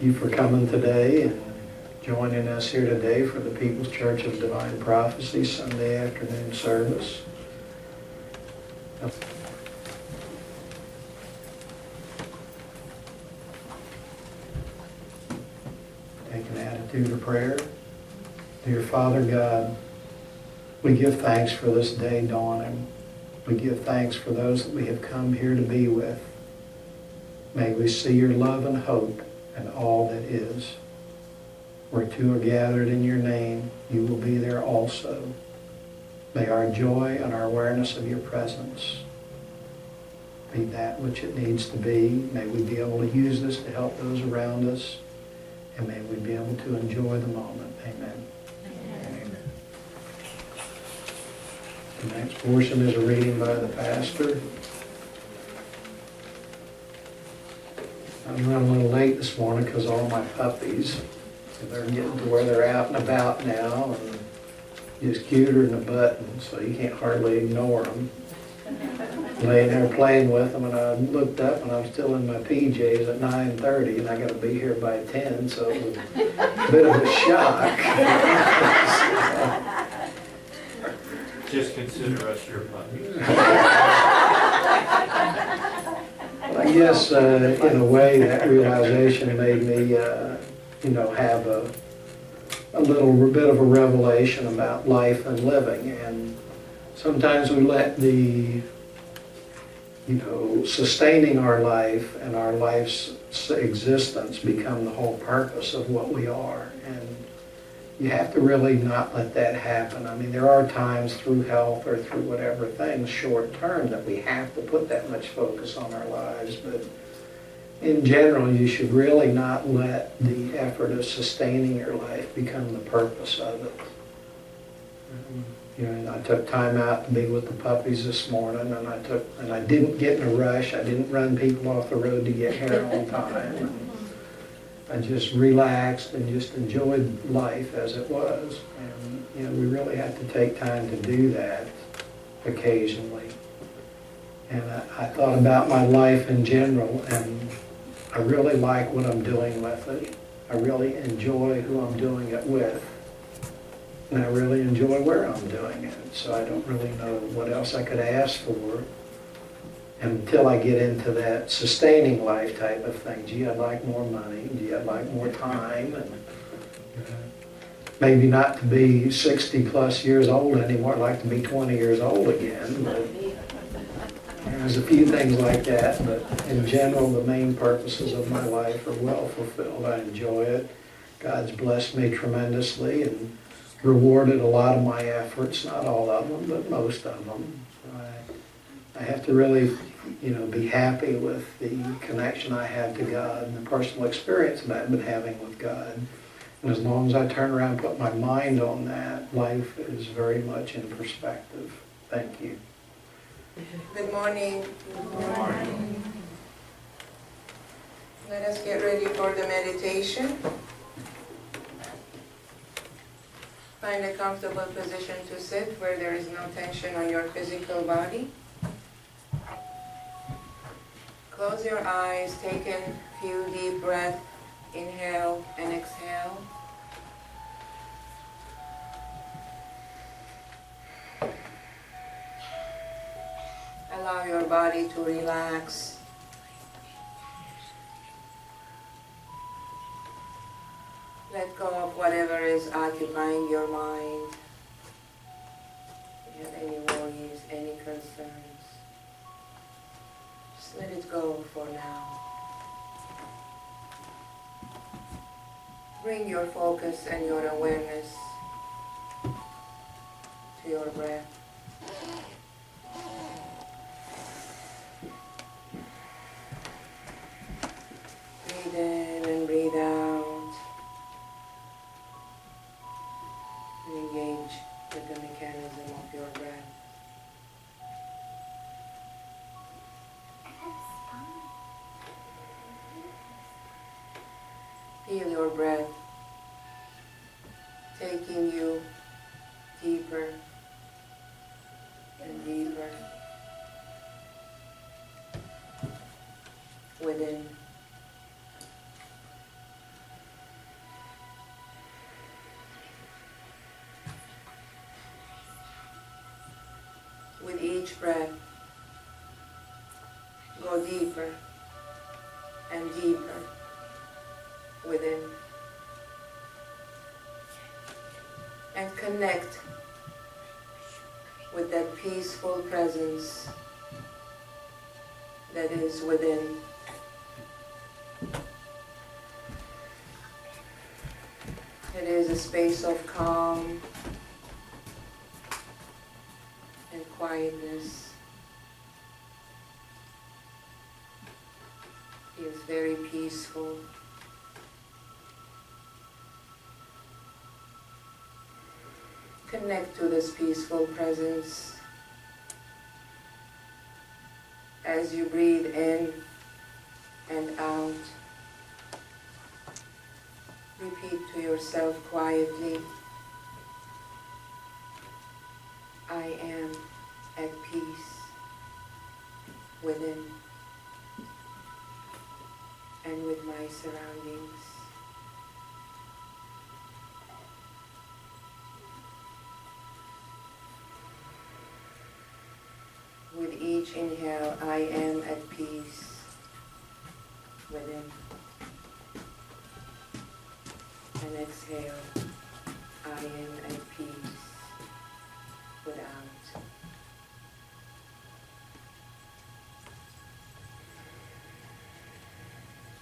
Thank you for coming today and joining us here today for the People's Church of Divine Prophecy Sunday afternoon service. Take an attitude of prayer. Dear Father God, we give thanks for this day dawning. We give thanks for those that we have come here to be with. May we see your love and hope and all that is. Where two are gathered in your name, you will be there also. May our joy and our awareness of your presence be that which it needs to be. May we be able to use this to help those around us, and may we be able to enjoy the moment. Amen. Amen. The next portion is a reading by the pastor. I'm running a little late this morning because all my puppies, they're getting to where they're out and about now, and just cuter than a button, so you can't hardly ignore them. Laying there playing with them, and I looked up and I'm still in my PJs at 9:30, and I got to be here by 10, so it was a bit of a shock. Just consider us your puppies. I guess in a way that realization made me, have a little bit of a revelation about life and living. And sometimes we let the, sustaining our life and our life's existence become the whole purpose of what we are. And you have to really not let that happen. I mean, there are times through health or through whatever things short term that we have to put that much focus on our lives, but in general, you should really not let the effort of sustaining your life become the purpose of it. And I took time out to be with the puppies this morning, and I didn't get in a rush. I didn't run people off the road to get here on time. I just relaxed and just enjoyed life as it was. And, we really have to take time to do that occasionally. And I thought about my life in general, and I really like what I'm doing with it. I really enjoy who I'm doing it with. And I really enjoy where I'm doing it. So I don't really know what else I could ask for until I get into that sustaining life type of thing. Gee, I'd like more money. Gee, I'd like more time. And maybe not to be 60 plus years old anymore. I'd like to be 20 years old again. But there's a few things like that. But in general, the main purposes of my life are well fulfilled. I enjoy it. God's blessed me tremendously and rewarded a lot of my efforts. Not all of them, but most of them. I have to really be happy with the connection I have to God and the personal experience that I've been having with God. And as long as I turn around and put my mind on that, life is very much in perspective. Thank you. Good morning. Good morning. Let us get ready for the meditation. Find a comfortable position to sit where there is no tension on your physical body. Close your eyes, take in a few deep breaths, inhale and exhale. Allow your body to relax. Let go of whatever is occupying your mind. If you have any worries, any concerns, just let it go for now. Bring your focus and your awareness to your breath. Breathe in and breathe out. And engage with the mechanism of your breath. Feel your breath taking you deeper and deeper within. With each breath, go deeper and deeper within. And connect with that peaceful presence that is within. It is a space of calm and quietness. Feels very peaceful. Connect to this peaceful presence as you breathe in and out. Repeat to yourself quietly, I am at peace within and with my surroundings. With each inhale, I am at peace within. And exhale, I am at peace without.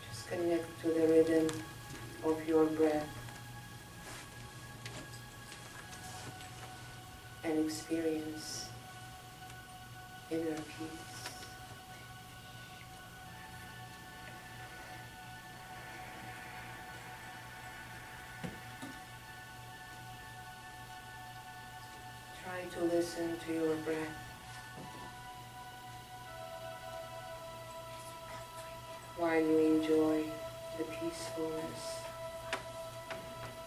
Just connect to the rhythm of your breath and experience inner peace. Try to listen to your breath. While you enjoy the peacefulness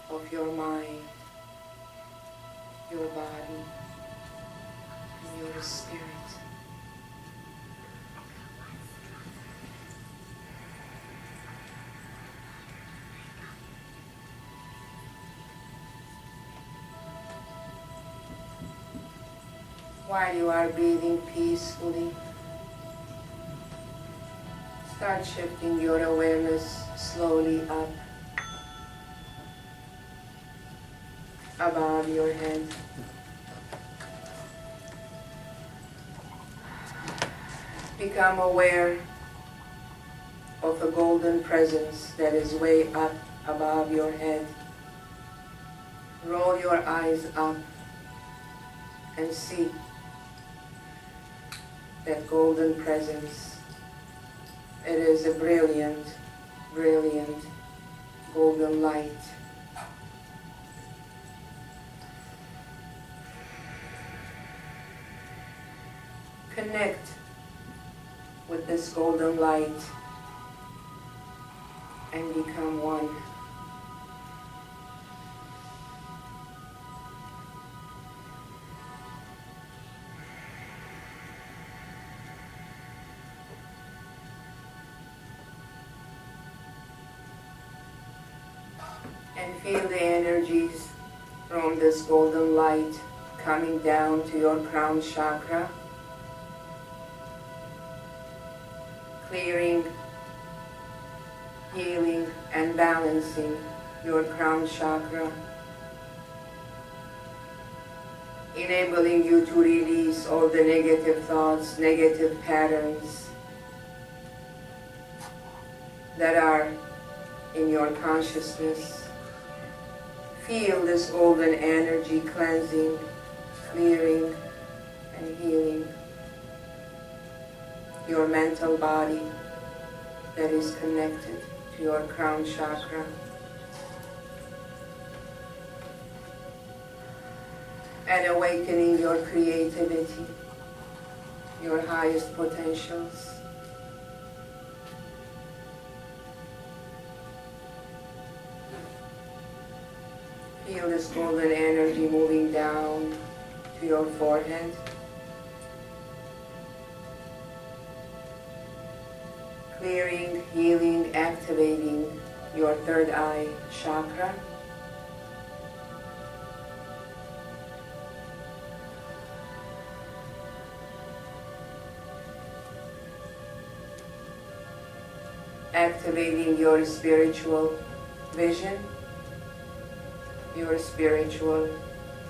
of your mind, your body, and your spirit. While you are breathing peacefully, start shifting your awareness slowly up, above your head. Become aware of a golden presence that is way up above your head. Roll your eyes up and see that golden presence. It is a brilliant, brilliant golden light. Connect with this golden light and become one. And feel the energies from this golden light coming down to your crown chakra, clearing, healing, and balancing your crown chakra, enabling you to release all the negative thoughts, negative patterns that are in your consciousness. Feel this golden energy cleansing, clearing, and healing your mental body that is connected to your crown chakra. And awakening your creativity, your highest potentials. Feel this golden energy moving down to your forehead. Clearing, healing, activating your third eye chakra. activating your spiritual vision, your spiritual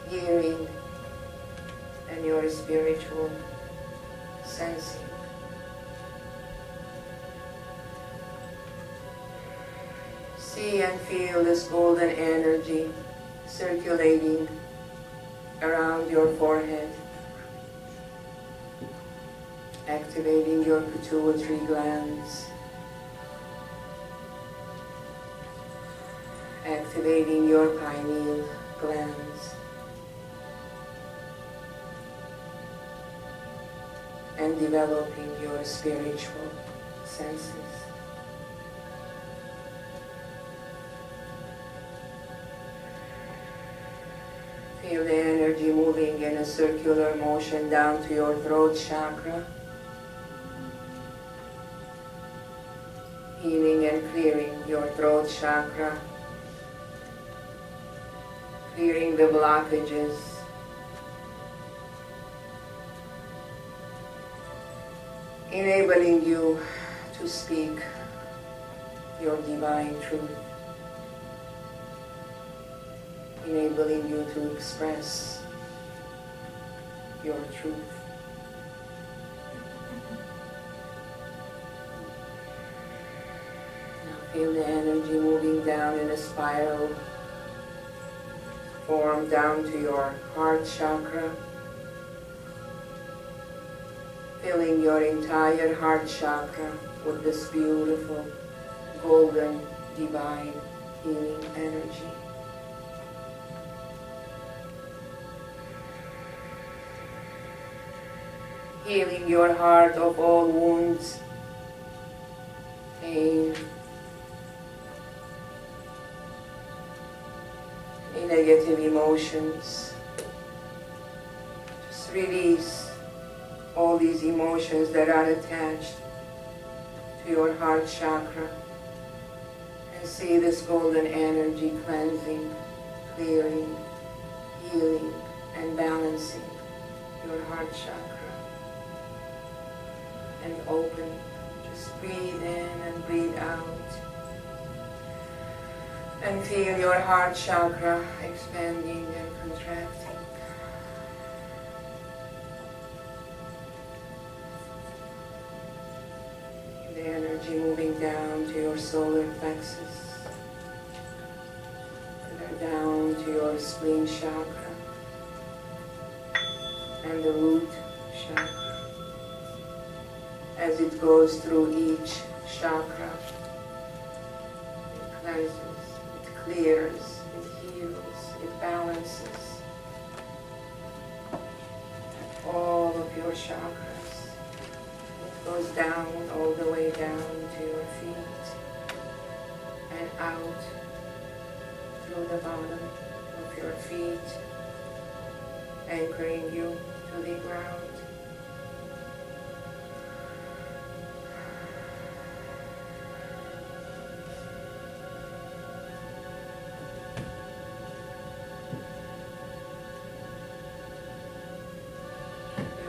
hearing, and your spiritual sensing. See and feel this golden energy circulating around your forehead, activating your pituitary glands, activating your pineal glands, and developing your spiritual senses. Feel the energy moving in a circular motion down to your throat chakra, healing and clearing your throat chakra, clearing the blockages, enabling you to speak your divine truth, enabling you to express your truth. Now feel the energy moving down in a spiral form down to your heart chakra, filling your entire heart chakra with this beautiful, golden, divine healing energy. Healing your heart of all wounds, pain, any negative emotions. Just release all these emotions that are attached to your heart chakra and see this golden energy cleansing, clearing, healing, and balancing your heart chakra. And open, just breathe in and breathe out. And feel your heart chakra expanding and contracting. The energy moving down to your solar plexus, and then down to your spleen chakra and the root chakra. As it goes through each chakra, it cleanses, it clears, it heals, it balances all of your chakras. It goes down, all the way down to your feet and out through the bottom of your feet, anchoring you to the ground.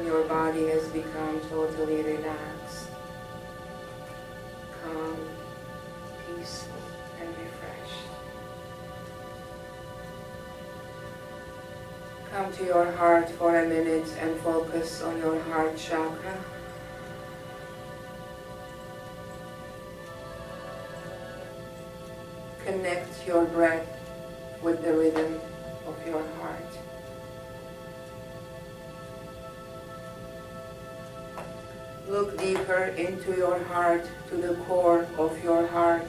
Your body has become totally relaxed, calm, peaceful, and refreshed. Come to your heart for a minute and focus on your heart chakra. Connect your breath with the rhythm of your heart. Look deeper into your heart, to the core of your heart.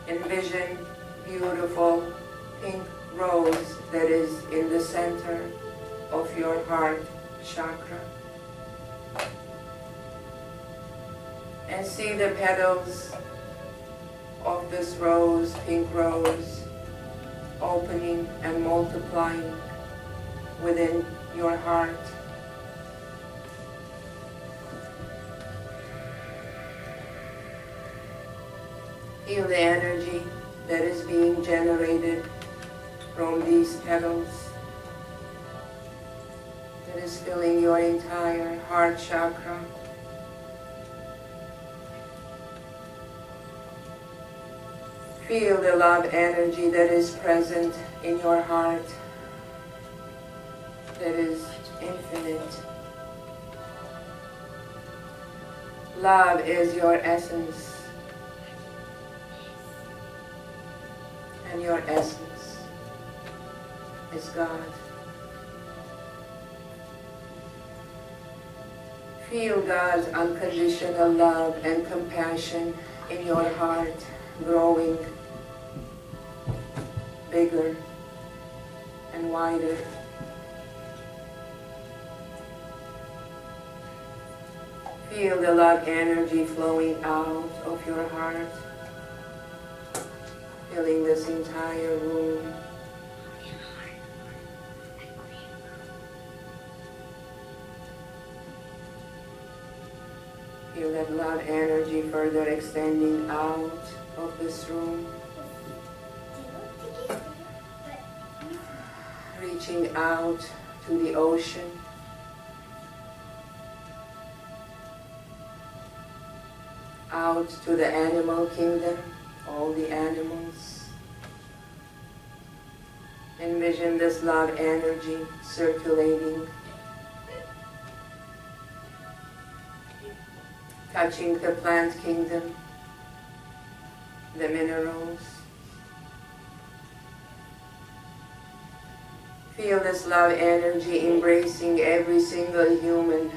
Envision beautiful pink rose that is in the center of your heart chakra. And see the petals of this rose, pink rose, opening and multiplying within your heart. Feel the energy that is being generated from these petals, that is filling your entire heart chakra Feel the love energy that is present in your heart, that is infinite. Love is your essence, and your essence is God. Feel God's unconditional love and compassion in your heart, growing bigger and wider. Feel the love energy flowing out of your heart, filling this entire room. Feel that love energy further extending out of this room, reaching out to the ocean, out to the animal kingdom, all the animals. Envision this love energy circulating, touching the plant kingdom, the minerals. Feel this love energy embracing every single human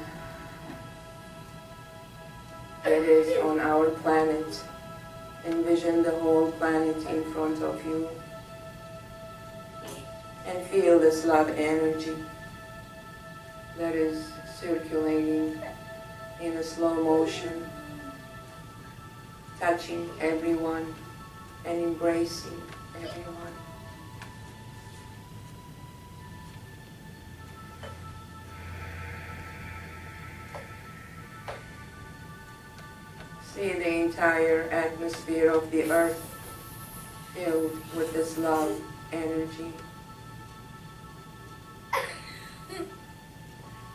that is on our planet. Envision the whole planet in front of you. And feel this love energy that is circulating in a slow motion, touching everyone and embracing everyone. See the entire atmosphere of the earth filled with this love energy.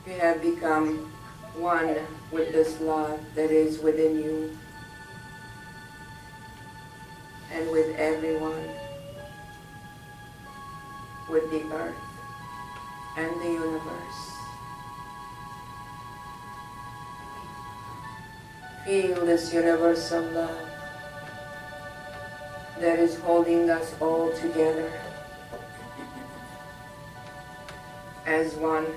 You have become one with this love that is within you and with everyone, with the earth and the universe. Feel this universal love that is holding us all together as one.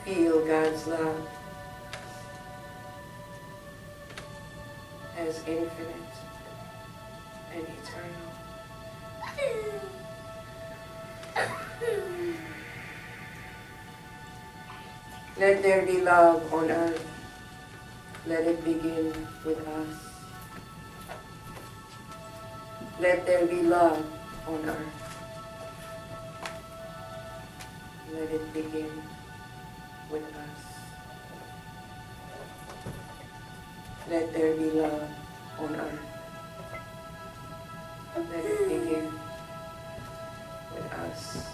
Feel God's love as infinite and eternal. Let there be love on earth. Let it begin with us. Let there be love on earth. Let it begin with us. Let there be love on earth. Let it begin with us.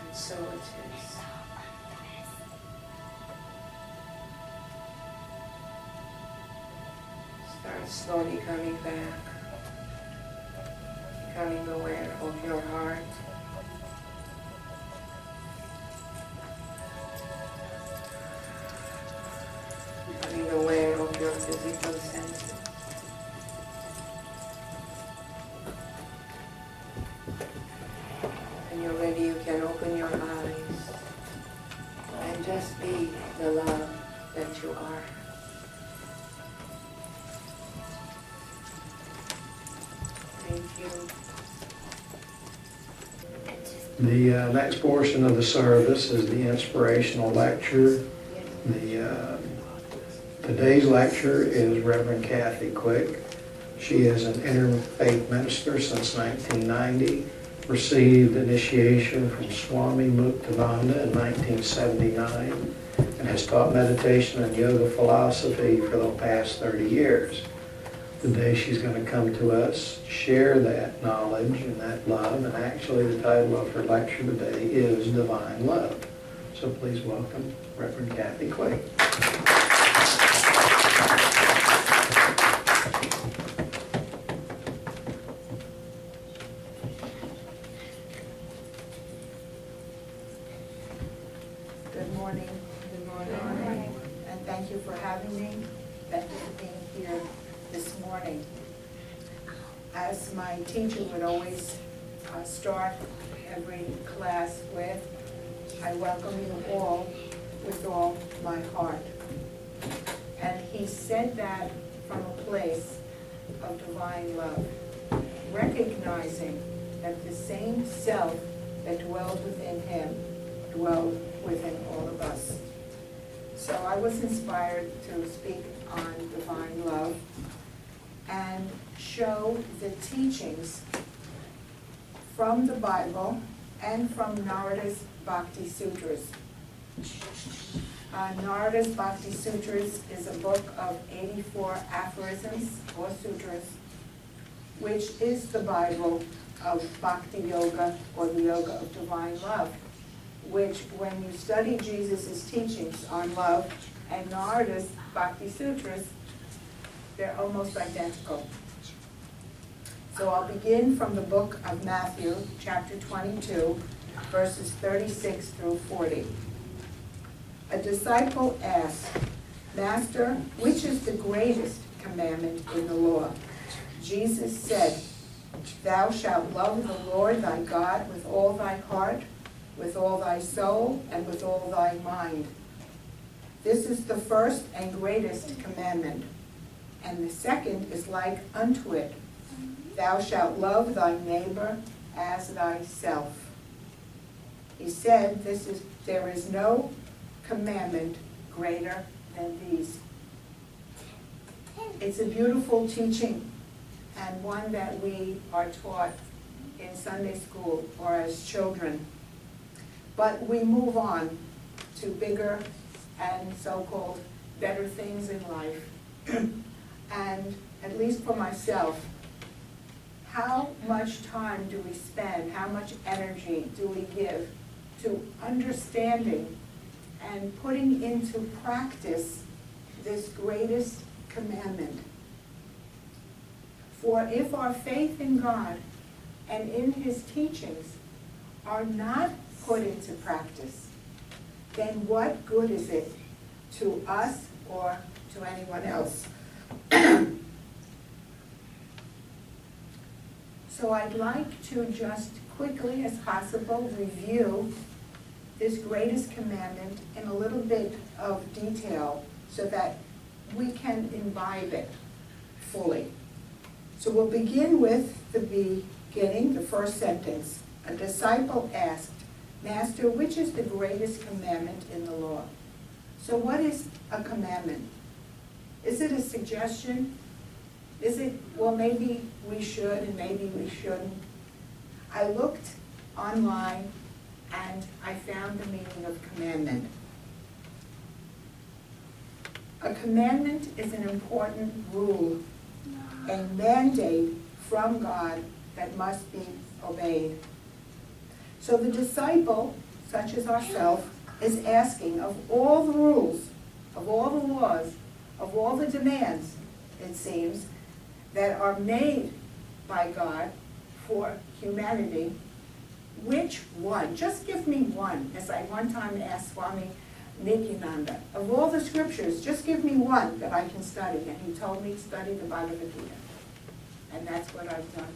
And so it is. Start slowly coming back. Becoming aware of your heart. Becoming aware of your physical senses. When you're ready, you can open your eyes and just be the love that you are. Thank you. The next portion of the service is the inspirational lecture. Today's lecture is Reverend Kathy Quick. She is an interfaith minister since 1990, received initiation from Swami Muktavananda in 1979, and has taught meditation and yoga philosophy for the past 30 years. Today she's going to come to us, share that knowledge and that love, and actually the title of her lecture today is Divine Love. So please welcome Reverend Kathy Quay. Good morning. Good morning. And thank you for having me. Thank you for being here this morning. As my teacher would always start every class with, I welcome you all with all my heart. And he said that from a place of divine love, recognizing that the same self that dwelled within him dwelled within all of us. So I was inspired to speak on divine love and show the teachings from the Bible and from Narada's Bhakti Sutras. Narada's Bhakti Sutras is a book of 84 aphorisms or sutras, which is the Bible of Bhakti Yoga, or the Yoga of Divine Love, which when you study Jesus' teachings on love and Narada's Bhakti Sutras, they're almost identical. So I'll begin from the book of Matthew, chapter 22, verses 36 through 40. A disciple asked, "Master, which is the greatest commandment in the law?" Jesus said, "Thou shalt love the Lord thy God with all thy heart, with all thy soul, and with all thy mind. This is the first and greatest commandment. And the second is like unto it. Thou shalt love thy neighbor as thyself." He said, there is no commandment greater than these. It's a beautiful teaching, and one that we are taught in Sunday school or as children. But we move on to bigger and so-called better things in life. And at least for myself, how much time do we spend, how much energy do we give to understanding and putting into practice this greatest commandment? For if our faith in God and in his teachings are not put into practice, then what good is it to us or to anyone else? So I'd like to just quickly as possible review this greatest commandment in a little bit of detail so that we can imbibe it fully. So we'll begin with the beginning, the first sentence. A disciple asked, "Master, which is the greatest commandment in the law?" So what is a commandment? Is it a suggestion? Is it, well, maybe we should and maybe we shouldn't? I looked online and I found the meaning of commandment. A commandment is an important rule, a mandate from God that must be obeyed. So the disciple, such as ourselves, is asking of all the rules, of all the laws, of all the demands, it seems, that are made by God for humanity, which one? Just give me one, as I one time asked Swami Nityananda. Of all the scriptures, just give me one that I can study. And he told me to study the Bhagavad-Gita. And that's what I've done.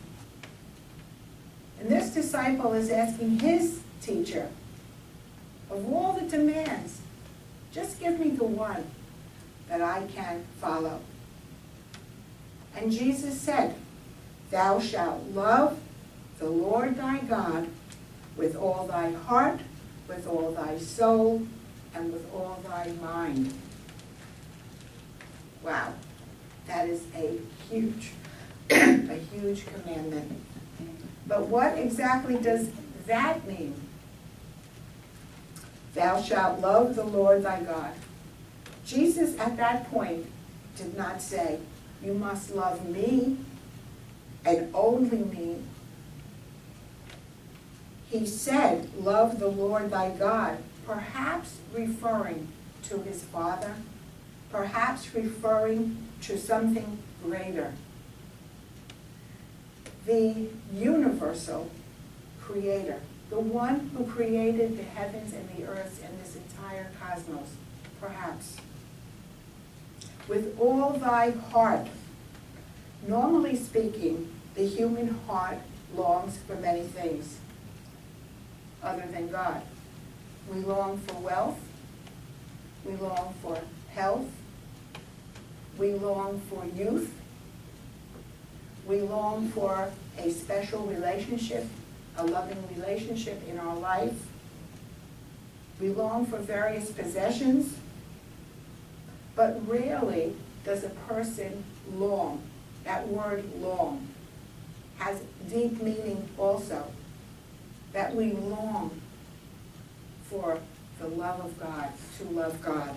And this disciple is asking his teacher, of all the demands, just give me the one that I can follow. And Jesus said, "Thou shalt love the Lord thy God with all thy heart, with all thy soul, and with all thy mind." Wow, that is a huge commandment. But what exactly does that mean? Thou shalt love the Lord thy God. Jesus at that point did not say, you must love me and only me. He said, love the Lord thy God perhaps referring to his Father, perhaps referring to something greater. The universal creator, the one who created the heavens and the earth and this entire cosmos, perhaps. With all thy heart. Normally speaking, the human heart longs for many things other than God. We long for wealth, we long for health, we long for youth, we long for a special relationship, a loving relationship in our life. We long for various possessions, but rarely does a person long. That word long has deep meaning also, that we long for the love of God, to love God.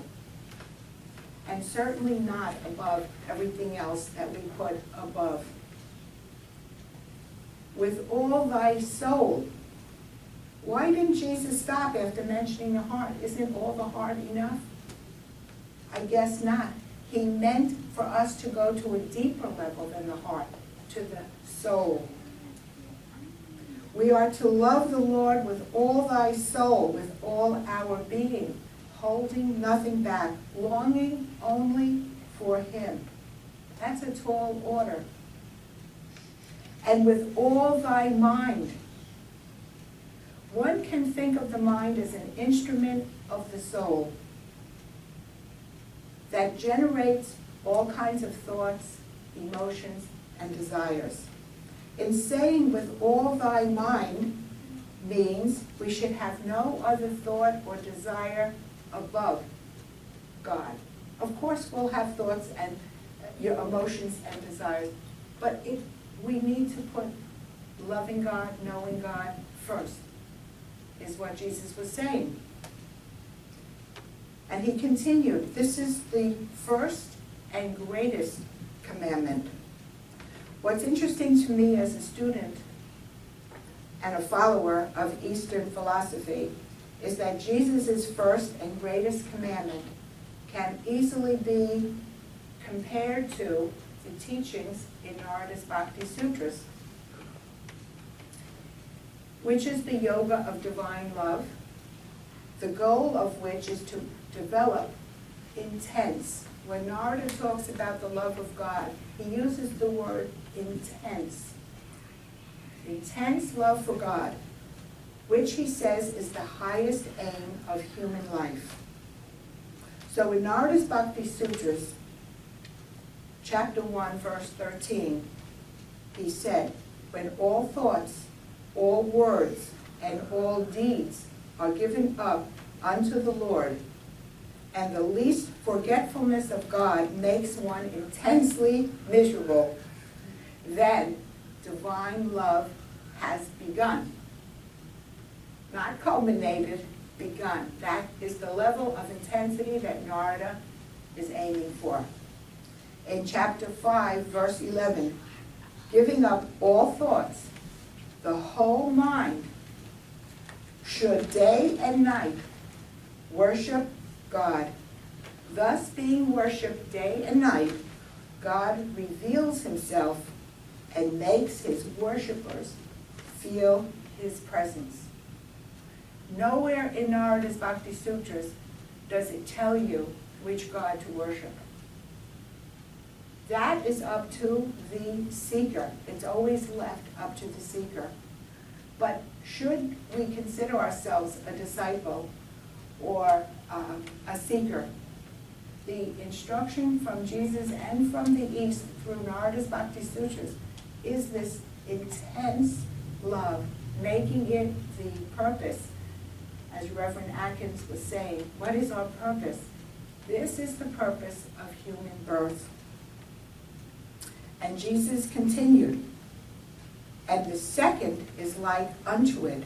And certainly not above everything else that we put above. With all thy soul. Why didn't Jesus stop after mentioning the heart? Isn't all the heart enough? I guess not. He meant for us to go to a deeper level than the heart, to the soul. We are to love the Lord with all thy soul, with all our being, holding nothing back, longing only for him. That's a tall order. And with all thy mind. One can think of the mind as an instrument of the soul that generates all kinds of thoughts, emotions, and desires. In saying with all thy mind means we should have no other thought or desire above God. Of course, we'll have thoughts and your emotions and desires, but we need to put loving God, knowing God first, is what Jesus was saying. And he continued, this is the first and greatest commandment. What's interesting to me as a student and a follower of Eastern philosophy is that Jesus' first and greatest commandment can easily be compared to the teachings in Narada's Bhakti Sutras, which is the yoga of divine love, the goal of which is to develop intense. When Narada talks about the love of God, he uses the word intense. Intense love for God, which he says is the highest aim of human life. So in Narada's Bhakti Sutras, chapter 1, verse 13, he said, when all thoughts, all words, and all deeds are given up unto the Lord, and the least forgetfulness of God makes one intensely miserable, then divine love has begun. Not culminated, begun. That is the level of intensity that Narada is aiming for. In chapter 5, verse 11, giving up all thoughts, the whole mind should day and night worship God. Thus being worshipped day and night, God reveals himself and makes his worshipers feel his presence. Nowhere in Narada's Bhakti Sutras does it tell you which God to worship. That is up to the seeker. It's always left up to the seeker. But should we consider ourselves a disciple or a seeker, the instruction from Jesus and from the East through Narada's Bhakti Sutras is this intense love, making it the purpose, as Reverend Atkins was saying. What is our purpose? This is the purpose of human birth. And Jesus continued, and the second is like unto it,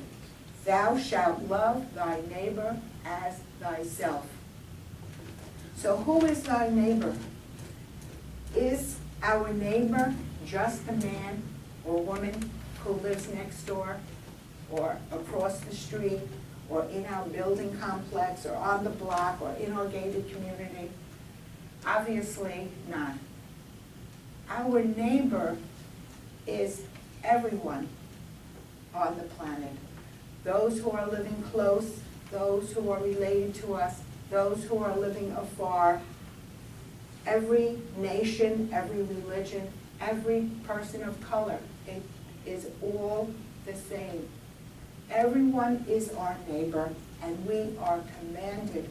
thou shalt love thy neighbor as thyself. So who is thy neighbor? Is our neighbor just the man or woman who lives next door or across the street or in our building complex, or on the block, or in our gated community? Obviously not. Our neighbor is everyone on the planet. Those who are living close, those who are related to us, those who are living afar. Every nation, every religion, every person of color, it is all the same. Everyone is our neighbor, and we are commanded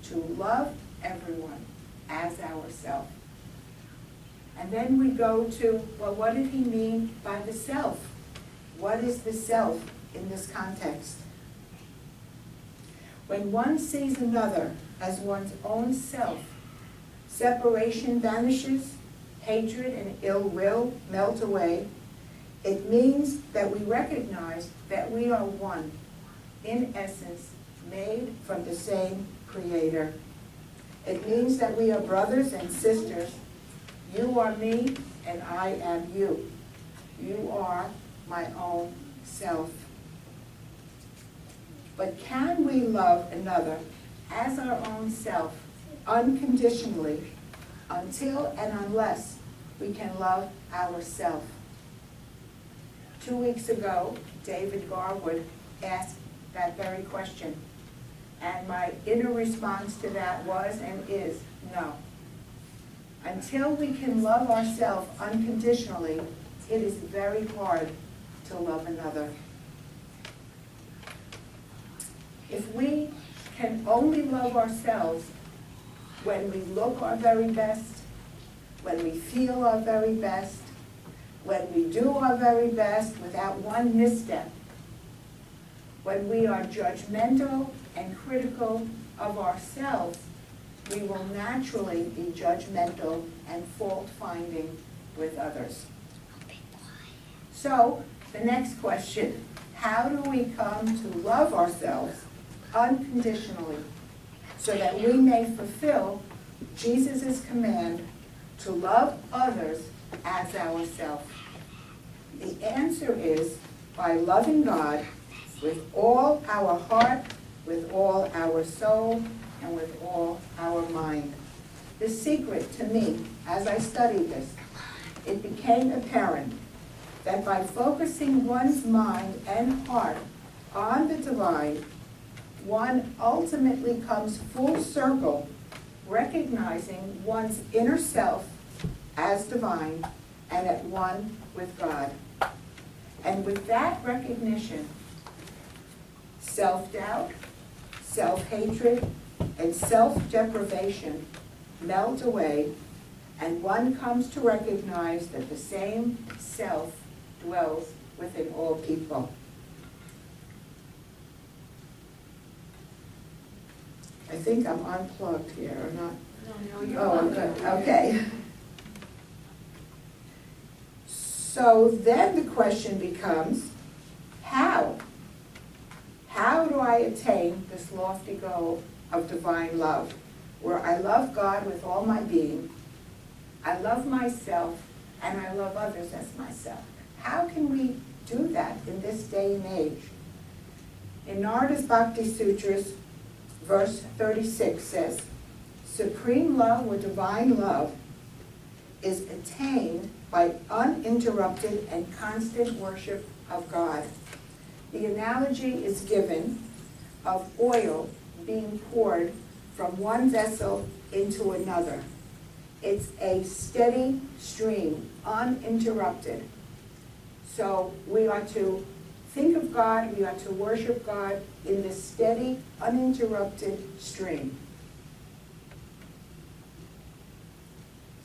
to love everyone as ourselves. And then we go to, well, what did he mean by the self? What is the self in this context? When one sees another as one's own self, separation vanishes, hatred and ill will melt away. It means that we recognize that we are one, in essence, made from the same Creator. It means that we are brothers and sisters. You are me, and I am you. You are my own self. But can we love another as our own self unconditionally until and unless we can love ourselves? 2 weeks ago, David Garwood asked that very question. And my inner response to that was and is no. Until we can love ourselves unconditionally, it is very hard to love another. If we can only love ourselves when we look our very best, when we feel our very best, when we do our very best without one misstep, when we are judgmental and critical of ourselves, we will naturally be judgmental and fault-finding with others. So, the next question, how do we come to love ourselves unconditionally so that we may fulfill Jesus' command to love others as ourselves? The answer is by loving God with all our heart, with all our soul, and with all our mind. The secret to me, as I studied this, it became apparent that by focusing one's mind and heart on the divine, one ultimately comes full circle, recognizing one's inner self as divine and at one with God. And with that recognition, self-doubt, self-hatred, and self-deprivation melt away, and one comes to recognize that the same self dwells within all people. I think I'm unplugged here, or not? No, you're Oh, I'm good, okay. So then the question becomes, how? How do I attain this lofty goal of divine love, where I love God with all my being, I love myself, and I love others as myself? How can we do that in this day and age? In Narada's Bhakti Sutras, verse 36 says, supreme love or divine love is attained by uninterrupted and constant worship of God. The analogy is given of oil being poured from one vessel into another. It's a steady stream, uninterrupted. So we are to think of God, we are to worship God in this steady, uninterrupted stream.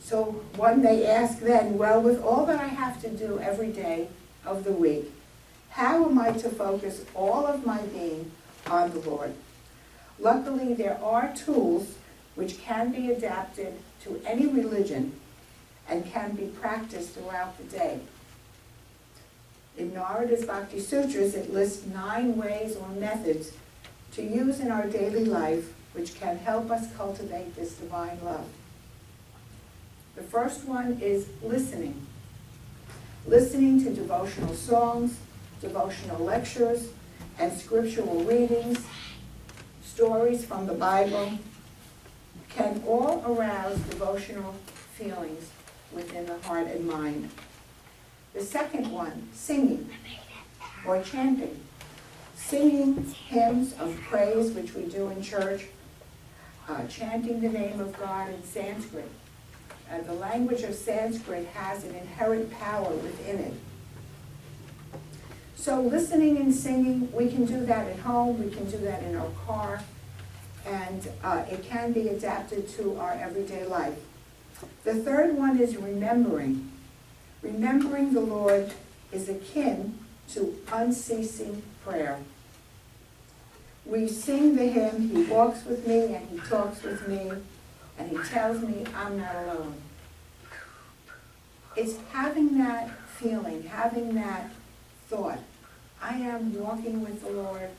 So one may ask then, well, with all that I have to do every day of the week, how am I to focus all of my being on the Lord? Luckily, there are tools which can be adapted to any religion and can be practiced throughout the day. In Narada's Bhakti Sutras, it lists 9 ways or methods to use in our daily life which can help us cultivate this divine love. The first one is listening. Listening to devotional songs, devotional lectures, and scriptural readings, stories from the Bible, can all arouse devotional feelings within the heart and mind. The second one, singing or chanting. Singing hymns of praise, which we do in church, chanting the name of God in Sanskrit. The language of Sanskrit has an inherent power within it. So listening and singing, we can do that at home, we can do that in our car, and it can be adapted to our everyday life. The third one is remembering. Remembering the Lord is akin to unceasing prayer. We sing the hymn, He walks with me and He talks with me, and He tells me I'm not alone. It's having that feeling, having that thought. I am walking with the Lord.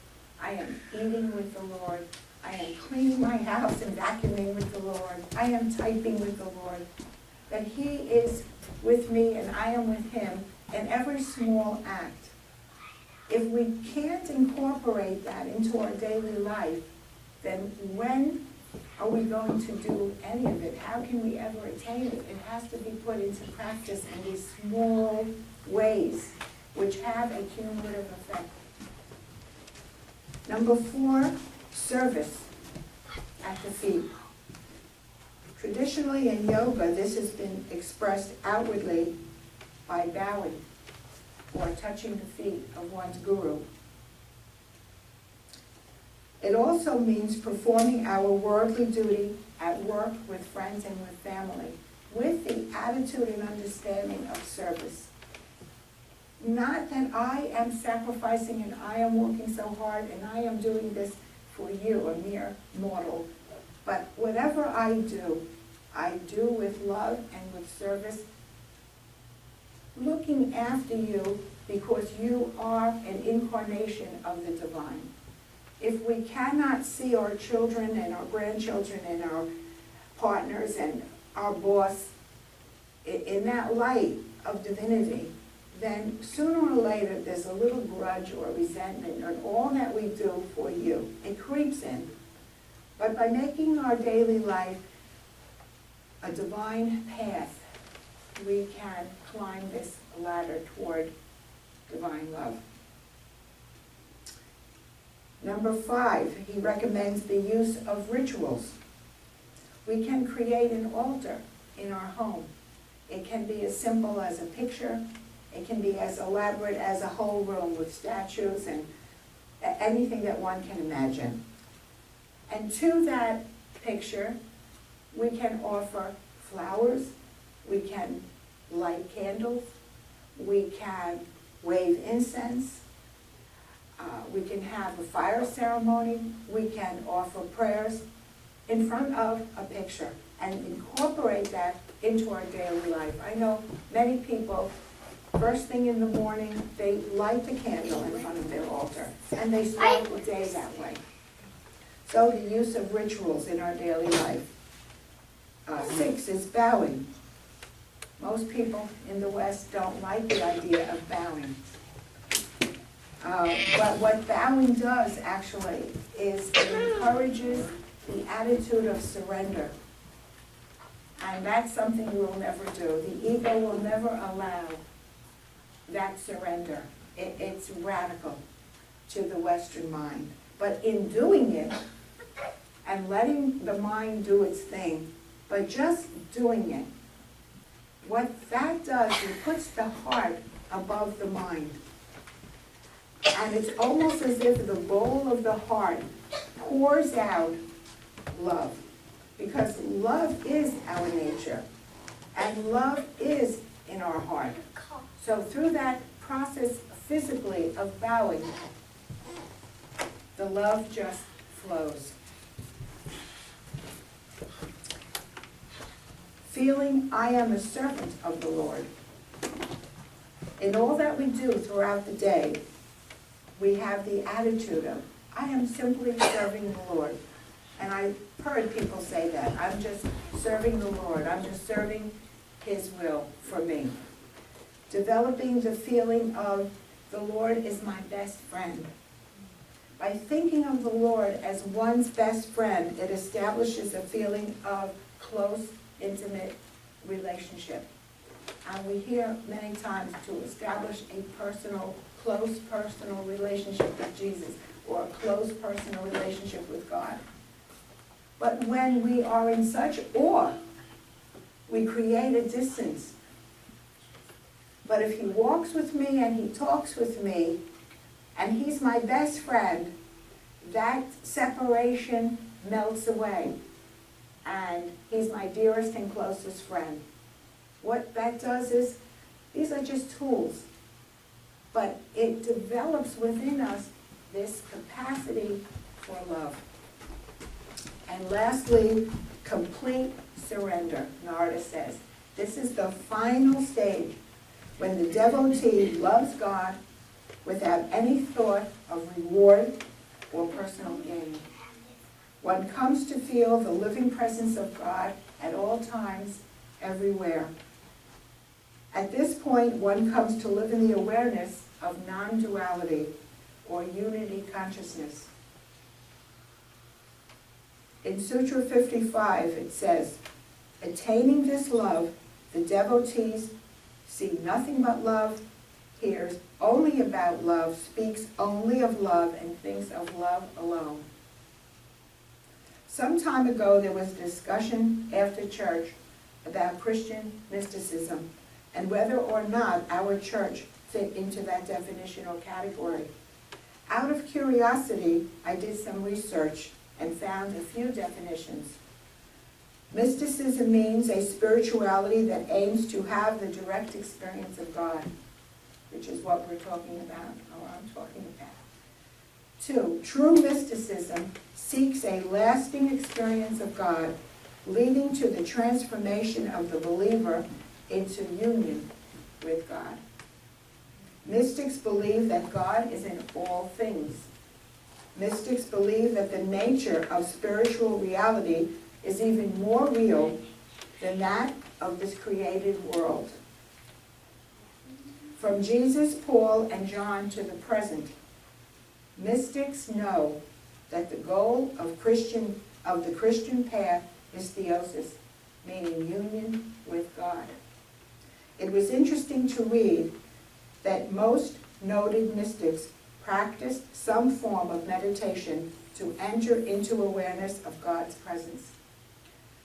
I am eating with the Lord. I am cleaning my house and vacuuming with the Lord. I am typing with the Lord. That He is with me and I am with Him in every small act. If we can't incorporate that into our daily life, then when are we going to do any of it? How can we ever attain it? It has to be put into practice in these small ways, which have a cumulative effect. Number 4, service at the feet. Traditionally in yoga, this has been expressed outwardly by bowing or touching the feet of one's guru. It also means performing our worldly duty at work, with friends, and with family, with the attitude and understanding of service. Not that I am sacrificing and I am working so hard and I am doing this for you, a mere mortal, but whatever I do with love and with service, looking after you because you are an incarnation of the divine. If we cannot see our children and our grandchildren and our partners and our boss in that light of divinity, then sooner or later there's a little grudge or resentment on all that we do for you. It creeps in. But by making our daily life a divine path, we can climb this ladder toward divine love. Number 5, he recommends the use of rituals. We can create an altar in our home. It can be as simple as a picture. It can be as elaborate as a whole room with statues and anything that one can imagine. And to that picture, we can offer flowers, we can light candles, we can wave incense, we can have a fire ceremony, we can offer prayers in front of a picture and incorporate that into our daily life. I know many people, first thing in the morning, they light the candle in front of their altar and they start the day that way. So the use of rituals in our daily life. 6 is bowing. Most people in the West don't like the idea of bowing. But what bowing does actually is it encourages the attitude of surrender. And that's something we'll never do. The ego will never allow that surrender. It's radical to the Western mind. But in doing it and letting the mind do its thing, but just doing it, what that does, it puts the heart above the mind. And it's almost as if the bowl of the heart pours out love. Because love is our nature. And love is in our heart. So through that process physically of bowing, the love just flows. Feeling I am a servant of the Lord. In all that we do throughout the day, we have the attitude of, I am simply serving the Lord. And I've heard people say that. I'm just serving the Lord. I'm just serving His will for me. Developing the feeling of the Lord is my best friend. By thinking of the Lord as one's best friend, it establishes a feeling of close, intimate relationship. And we hear many times to establish a close personal relationship with Jesus, or a close personal relationship with God. But when we are in such awe, we create a distance. But if he walks with me and he talks with me, and he's my best friend, that separation melts away. And he's my dearest and closest friend. What that does is, these are just tools, but it develops within us this capacity for love. And lastly, complete surrender, Narada says. This is the final stage when the devotee loves God without any thought of reward or personal gain. One comes to feel the living presence of God at all times, everywhere. At this point, one comes to live in the awareness of non-duality or unity consciousness. In Sutra 55, it says, attaining this love, the devotees see nothing but love, hears only about love, speaks only of love, and thinks of love alone. Some time ago, there was discussion after church about Christian mysticism and whether or not our church fit into that definitional category. Out of curiosity, I did some research and found a few definitions. Mysticism means a spirituality that aims to have the direct experience of God, which is what we're talking about, or I'm talking about. 2, true mysticism seeks a lasting experience of God, leading to the transformation of the believer into union with God. Mystics believe that God is in all things. Mystics believe that the nature of spiritual reality is even more real than that of this created world. From Jesus, Paul, and John to the present, mystics know that the goal of the Christian path is theosis, meaning union with God. It was interesting to read that most noted mystics practiced some form of meditation to enter into awareness of God's presence.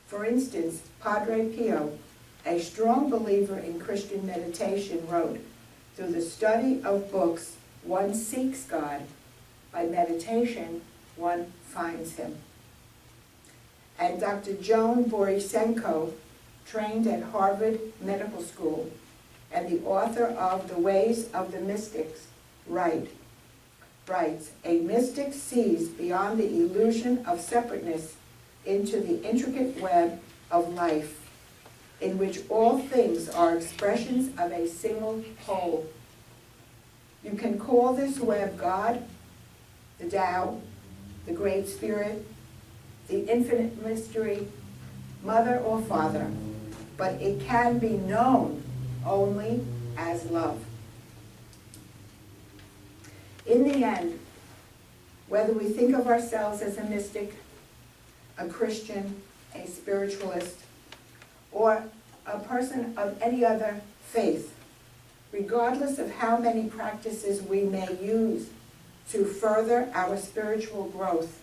For instance, Padre Pio, a strong believer in Christian meditation, wrote, "Through the study of books, one seeks God. By meditation, one finds him." And Dr. Joan Borisenko, trained at Harvard Medical School and the author of The Ways of the Mystics, writes, "A mystic sees beyond the illusion of separateness into the intricate web of life, in which all things are expressions of a single whole. You can call this web God, the Tao, the Great Spirit, the infinite mystery, Mother or Father, but it can be known only as love." In the end, whether we think of ourselves as a mystic, a Christian, a spiritualist, or a person of any other faith, regardless of how many practices we may use to further our spiritual growth,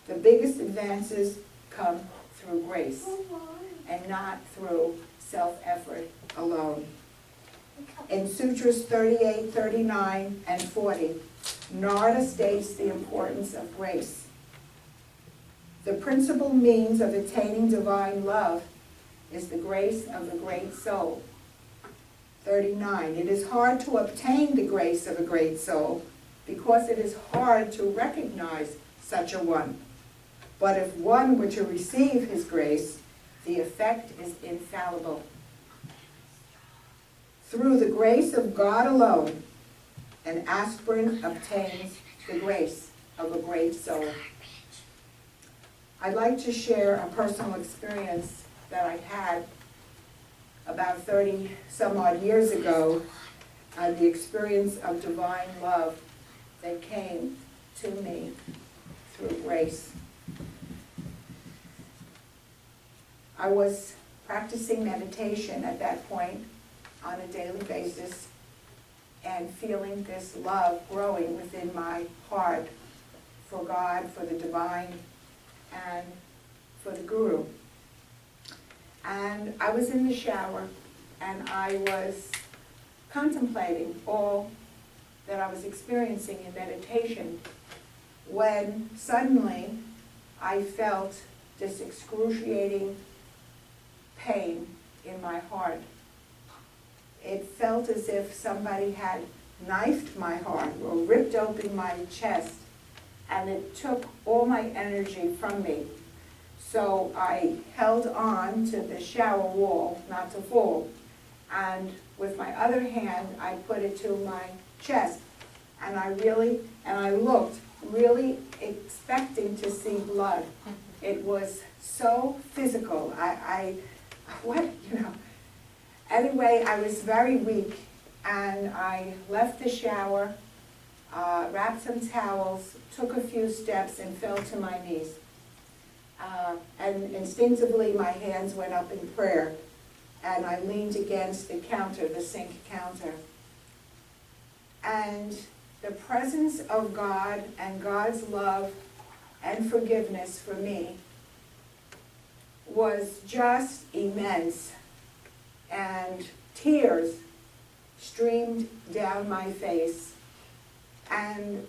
the biggest advances come through grace and not through self-effort alone. In Sutras 38, 39, and 40, Narada states the importance of grace. The principal means of attaining divine love is the grace of the great soul. 39, it is hard to obtain the grace of a great soul because it is hard to recognize such a one. But if one were to receive his grace, the effect is infallible. Through the grace of God alone, an aspirant obtains the grace of a great soul. I'd like to share a personal experience that I had about 30 some odd years ago, the experience of divine love that came to me through grace. I was practicing meditation at that point on a daily basis and feeling this love growing within my heart for God, for the divine, and for the Guru. And I was in the shower and I was contemplating all that I was experiencing in meditation when suddenly I felt this excruciating pain in my heart. It felt as if somebody had knifed my heart or ripped open my chest, and it took all my energy from me. So I held on to the shower wall not to fall, and with my other hand I put it to my chest, and I looked really expecting to see blood. It was so physical. Anyway, I was very weak, and I left the shower, wrapped some towels, took a few steps, and fell to my knees. And instinctively, my hands went up in prayer, and I leaned against the counter, the sink counter. And the presence of God and God's love and forgiveness for me was just immense, and tears streamed down my face, and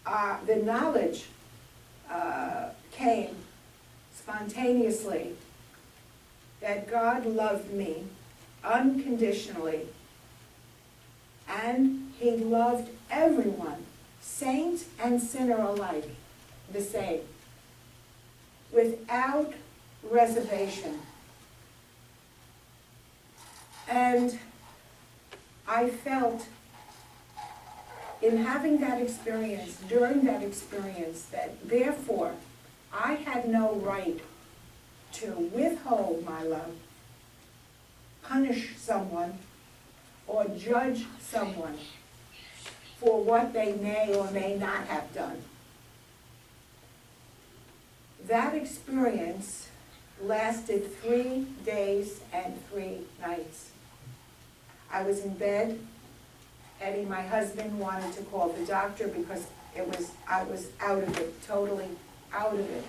the knowledge came spontaneously that God loved me unconditionally, and He loved everyone, saint and sinner alike, the same, without reservation. And I felt in having that experience, during that experience, that therefore I had no right to withhold my love, punish someone, or judge someone for what they may or may not have done. That experience lasted 3 days and 3 nights. I was in bed. Eddie, my husband, wanted to call the doctor because I was out of it, totally out of it.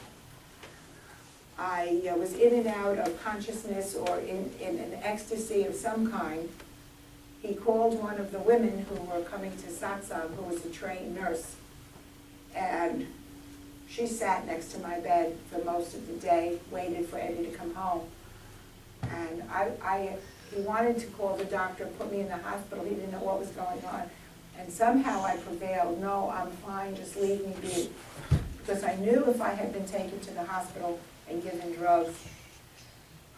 I was in and out of consciousness or in an ecstasy of some kind. He called one of the women who were coming to satsang, who was a trained nurse, and she sat next to my bed for most of the day, waited for Eddie to come home. And he wanted to call the doctor, put me in the hospital. He didn't know what was going on. And somehow I prevailed. No, I'm fine, just leave me be. Because I knew if I had been taken to the hospital and given drugs,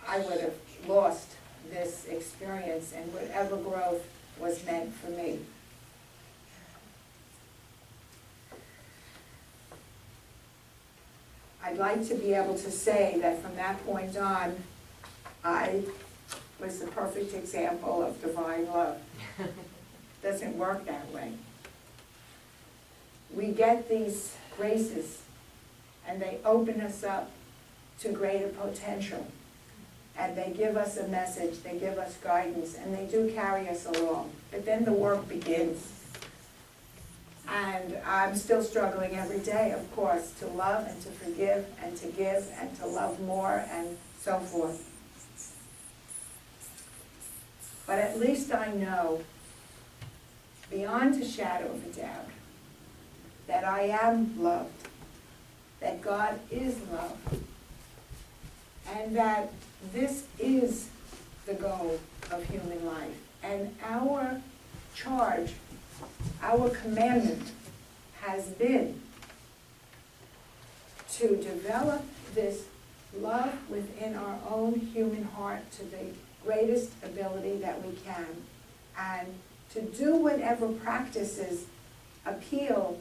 I would have lost this experience and whatever growth was meant for me. I'd like to be able to say that from that point on, I was the perfect example of divine love. Doesn't work that way. We get these graces, and they open us up to greater potential. And they give us a message, they give us guidance, and they do carry us along. But then the work begins. And I'm still struggling every day, of course, to love and to forgive and to give and to love more and so forth. But at least I know, beyond a shadow of a doubt, that I am loved, that God is love, and that this is the goal of human life. And our charge, our commandment has been to develop this love within our own human heart to the greatest ability that we can, and to do whatever practices appeal.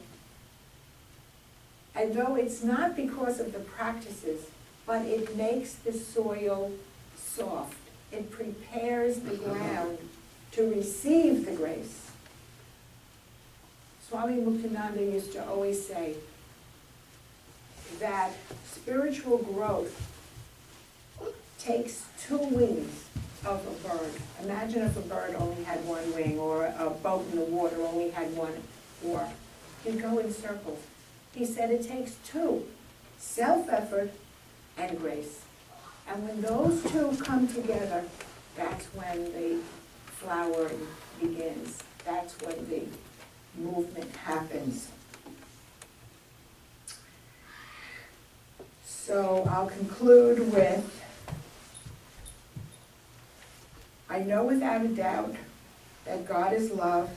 And though it's not because of the practices, but it makes the soil soft. It prepares the ground to receive the grace. Swami Muktananda used to always say that spiritual growth takes 2 wings of a bird. Imagine if a bird only had 1 wing, or a boat in the water only had 1 oar. You'd go in circles. He said it takes 2, self-effort and grace. And when those 2 come together, that's when the flowering begins. That's when the movement happens. So I'll conclude with, I know without a doubt that God is love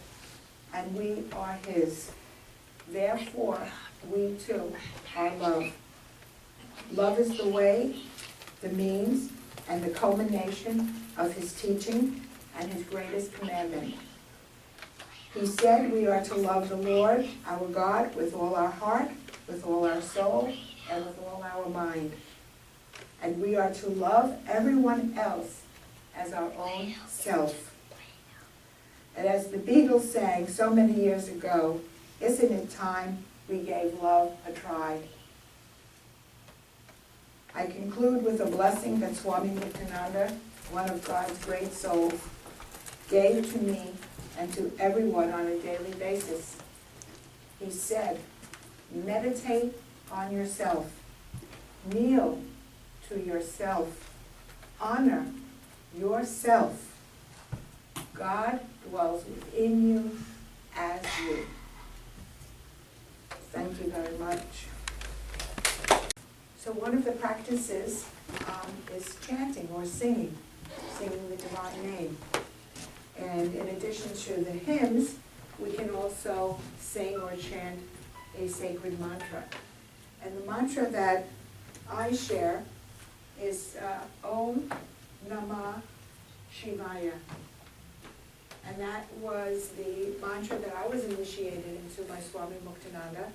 and we are His. Therefore, we too are love. Love is the way, the means, and the culmination of His teaching and His greatest commandment. He said we are to love the Lord, our God, with all our heart, with all our soul, and with all our mind. And we are to love everyone else as our own self. And as the Beatles sang so many years ago, isn't it time we gave love a try? I conclude with a blessing that Swami Muktananda, one of God's great souls, gave to me and to everyone on a daily basis. He said, meditate on yourself, kneel to yourself, honor yourself. God dwells within you as you. Thank you very much. So one of the practices is chanting or singing the divine name. And in addition to the hymns, we can also sing or chant a sacred mantra. And the mantra that I share is Om Namah Shivaya. And that was the mantra that I was initiated into by Swami Muktananda.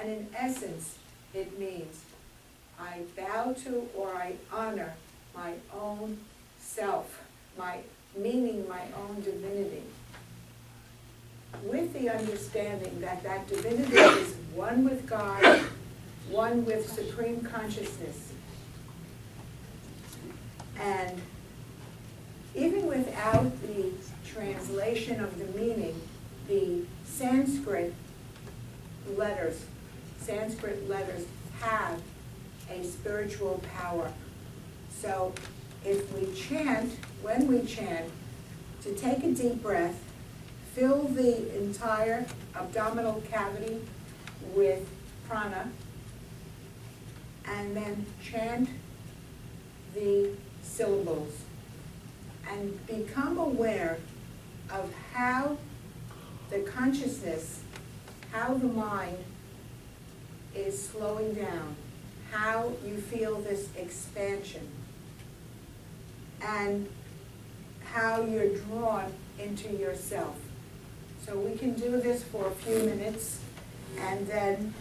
And in essence, it means I bow to or I honor my own self, meaning my own divinity, with the understanding that that divinity is one with God, one with supreme consciousness. And even without the translation of the meaning, the Sanskrit letters have a spiritual power. So if we chant, when we chant, to take a deep breath, fill the entire abdominal cavity with prana, and then chant the syllables, and become aware of how the consciousness, how the mind is slowing down, how you feel this expansion, and how you're drawn into yourself. So we can do this for a few minutes, and then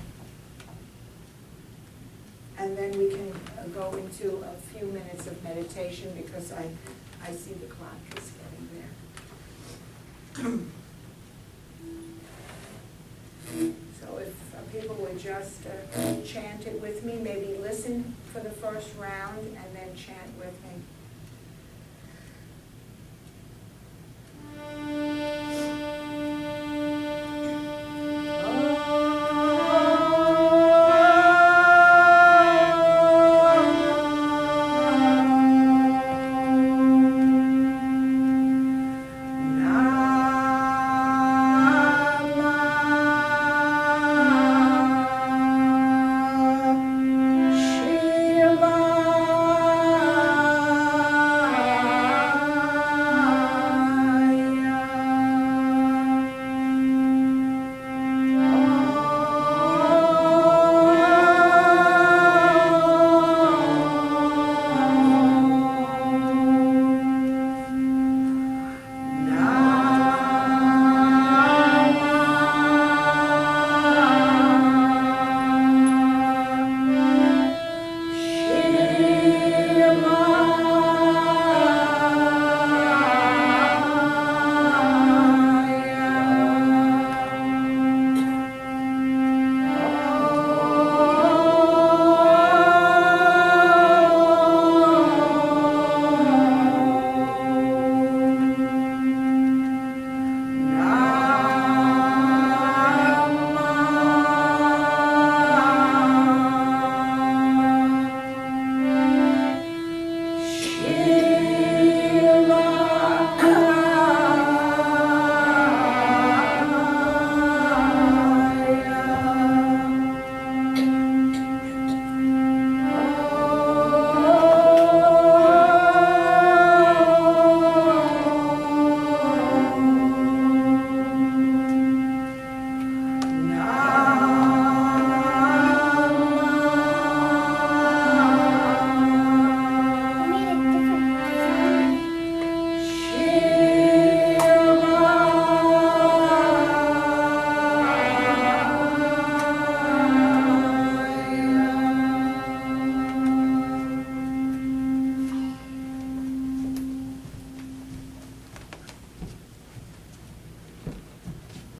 we can go into a few minutes of meditation, because I see the clock is getting there. So if people would just chant it with me, maybe listen for the first round and then chant with me.